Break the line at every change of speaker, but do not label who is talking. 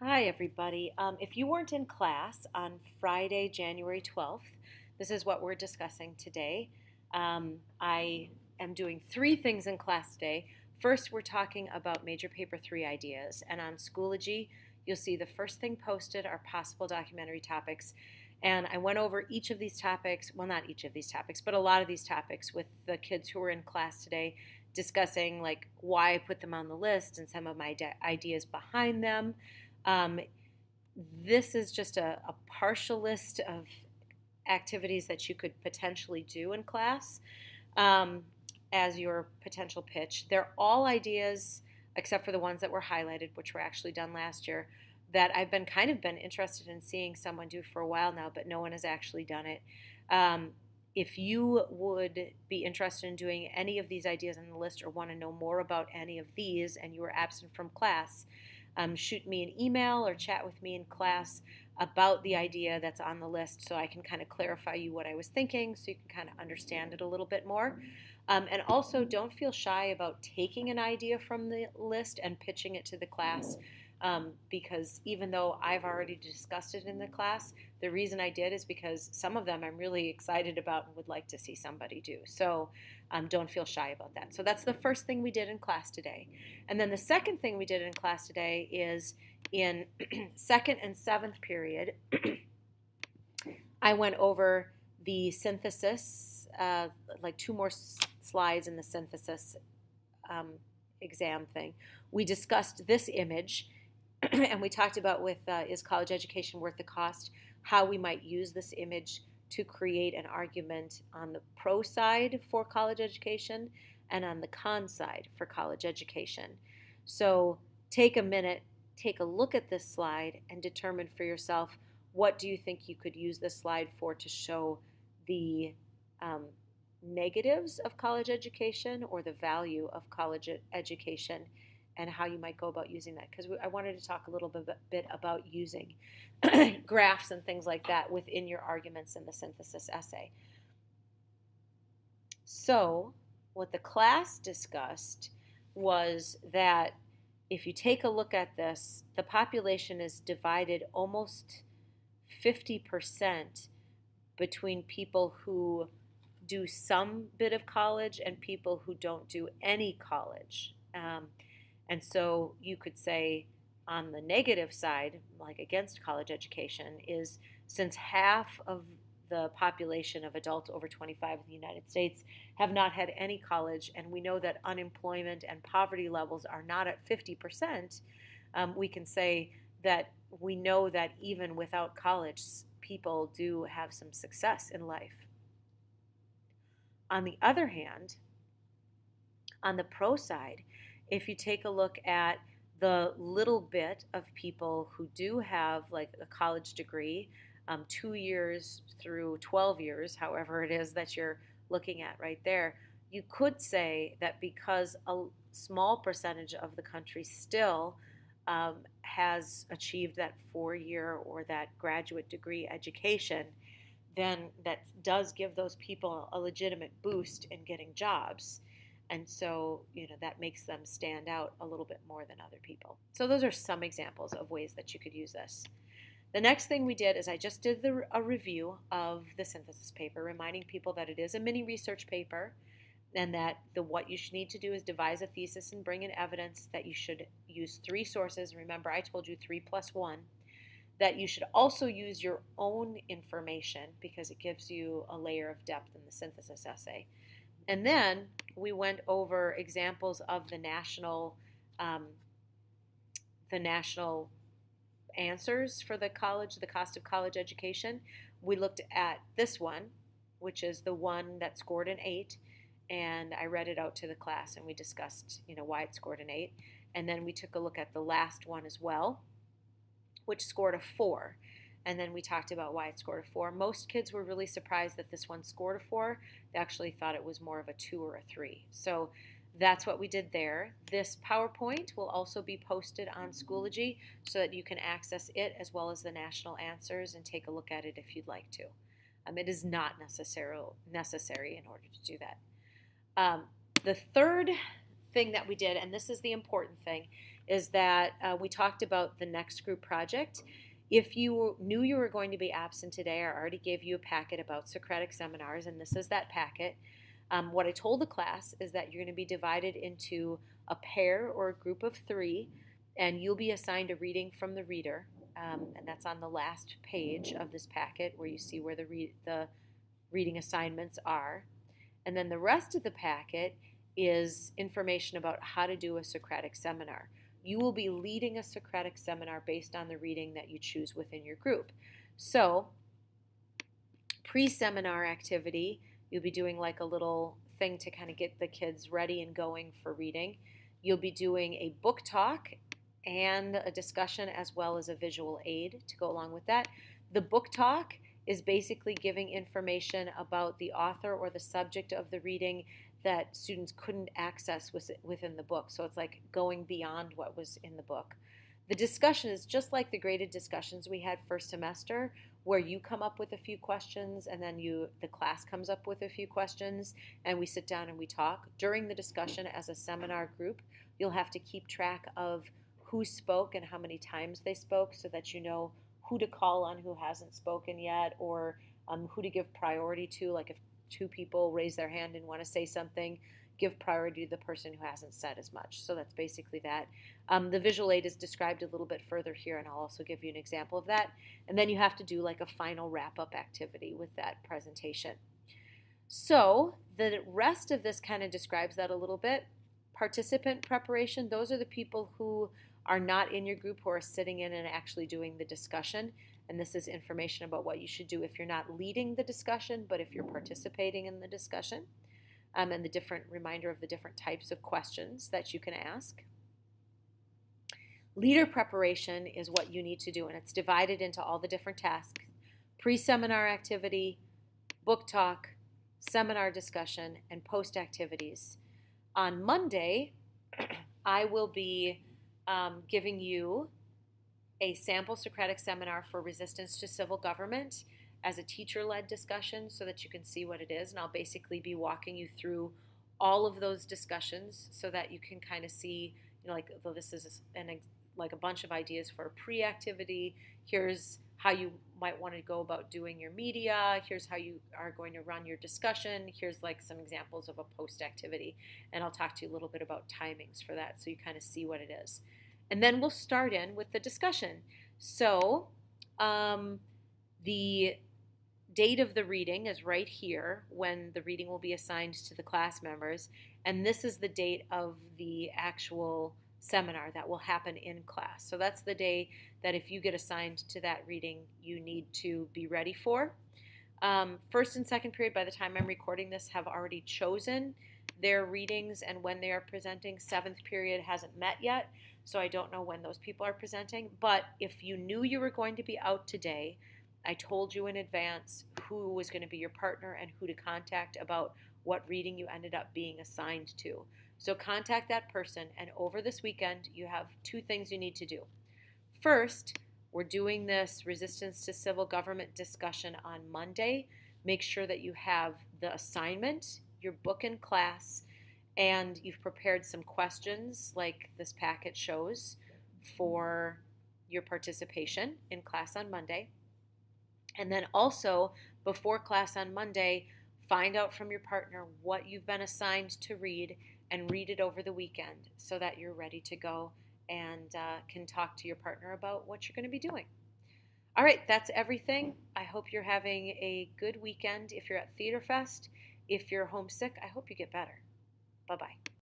Hi, everybody. If you weren't in class on Friday, January 12th, this is what we're discussing today. I am doing three things in class today. First, we're talking about major paper 3 ideas, and on Schoology, you'll see the first thing posted are possible documentary topics. And I went over each of these topics, well, not each of these topics, but a lot of these topics with the kids who were in class today, discussing like why I put them on the list and some of my ideas behind them. Um, this is just a partial list of activities that you could potentially do in class um, as your potential pitch. They're all ideas, except for the ones that were highlighted, which were actually done last year, that I've been interested in seeing someone do for a while now, but no one has actually done it. Um, if you would be interested in doing any of these ideas on the list or want to know more about any of these and you were absent from class, shoot me an email or chat with me in class about the idea that's on the list so I can kind of clarify you what I was thinking so you can kind of understand it a little bit more. And also, don't feel shy about taking an idea from the list and pitching it to the class. Because even though I've already discussed it in the class, the reason I did is because some of them I'm really excited about and would like to see somebody do. So don't feel shy about that. So that's the first thing we did in class today. And then the second thing we did in class today is in second and seventh period, I went over the synthesis, like two more slides in the synthesis exam thing. We discussed this image and we talked about with is college education worth the cost, how we might use this image to create an argument on the pro side for college education and on the con side for college education. So take a minute, take a look at this slide and determine for yourself, what do you think you could use this slide for to show the negatives of college education or the value of college education, and how you might go about using that. Because I wanted to talk a little bit about using graphs and things like that within your arguments in the synthesis essay. So what the class discussed was that if you take a look at this, the population is divided almost 50% between people who do some bit of college and people who don't do any college. And so you could say on the negative side, like against college education, is since half of the population of adults over 25 in the United States have not had any college, and we know that unemployment and poverty levels are not at 50%, we can say that we know that even without college, people do have some success in life. On the other hand, on the pro side, if you take a look at the little bit of people who do have like a college degree, 2 years through 12 years, however it is that you're looking at right there, you could say that because a small percentage of the country still has achieved that 4-year or that graduate degree education, then that does give those people a legitimate boost in getting jobs. And so, that makes them stand out a little bit more than other people. So those are some examples of ways that you could use this. The next thing we did is I just did a review of the synthesis paper, reminding people that it is a mini research paper and that what you should need to do is devise a thesis and bring in evidence, that you should use 3 sources. Remember, I told you 3 plus 1. That you should also use your own information because it gives you a layer of depth in the synthesis essay. And then we went over examples of the national answers for the cost of college education. We looked at this one, which is the one that scored an 8, and I read it out to the class, and we discussed, why it scored an 8. And then we took a look at the last one as well, which scored a 4. And then we talked about why it scored a 4. Most kids were really surprised that this one scored a 4. They actually thought it was more of a 2 or a 3. So that's what we did there. This PowerPoint will also be posted on Schoology so that you can access it as well as the national answers and take a look at it if you'd like to. It is not necessary in order to do that. The third thing that we did, and this is the important thing, is that we talked about the next group project. If you knew you were going to be absent today, I already gave you a packet about Socratic seminars, and this is that packet. What I told the class is that you're going to be divided into a pair or a group of 3, and you'll be assigned a reading from the reader, and that's on the last page of this packet where you see where the reading assignments are. And then the rest of the packet is information about how to do a Socratic seminar. You will be leading a Socratic seminar based on the reading that you choose within your group. So, pre-seminar activity, you'll be doing like a little thing to kind of get the kids ready and going for reading. You'll be doing a book talk and a discussion as well as a visual aid to go along with that. The book talk is basically giving information about the author or the subject of the reading that students couldn't access within the book. So it's like going beyond what was in the book. The discussion is just like the graded discussions we had first semester, where you come up with a few questions and then the class comes up with a few questions and we sit down and we talk. During the discussion as a seminar group, you'll have to keep track of who spoke and how many times they spoke so that you know who to call on who hasn't spoken yet, or who to give priority to. Like if 2 people raise their hand and want to say something, give priority to the person who hasn't said as much. So that's basically that. The visual aid is described a little bit further here, and I'll also give you an example of that. And then you have to do like a final wrap-up activity with that presentation. So the rest of this kind of describes that a little bit. Participant preparation, those are the people who are not in your group who are sitting in and actually doing the discussion. And this is information about what you should do if you're not leading the discussion, but if you're participating in the discussion. And the different reminder of the different types of questions that you can ask. Leader preparation is what you need to do, and it's divided into all the different tasks. Pre-seminar activity, book talk, seminar discussion, and post activities. On Monday, I will be giving you a sample Socratic seminar for resistance to civil government as a teacher-led discussion so that you can see what it is. And I'll basically be walking you through all of those discussions so that you can kind of see, like, well, this is like a bunch of ideas for a pre-activity. Here's how you might want to go about doing your media. Here's how you are going to run your discussion. Here's like some examples of a post-activity. And I'll talk to you a little bit about timings for that so you kind of see what it is. And then we'll start in with the discussion. So the date of the reading is right here when the reading will be assigned to the class members. And this is the date of the actual seminar that will happen in class. So that's the day that if you get assigned to that reading, you need to be ready for. First and second period, by the time I'm recording this, have already chosen their readings and when they are presenting. Seventh period hasn't met yet, so I don't know when those people are presenting. But if you knew you were going to be out today, I told you in advance who was going to be your partner and who to contact about what reading you ended up being assigned to. So contact that person, and over this weekend, you have 2 things you need to do. First, we're doing this resistance to civil government discussion on Monday. Make sure that you have the assignment, your book in class, and you've prepared some questions like this packet shows for your participation in class on Monday. And then also, before class on Monday, find out from your partner what you've been assigned to read and read it over the weekend so that you're ready to go and can talk to your partner about what you're going to be doing. All right, that's everything. I hope you're having a good weekend if you're at Theater Fest. If you're homesick, I hope you get better. Bye-bye.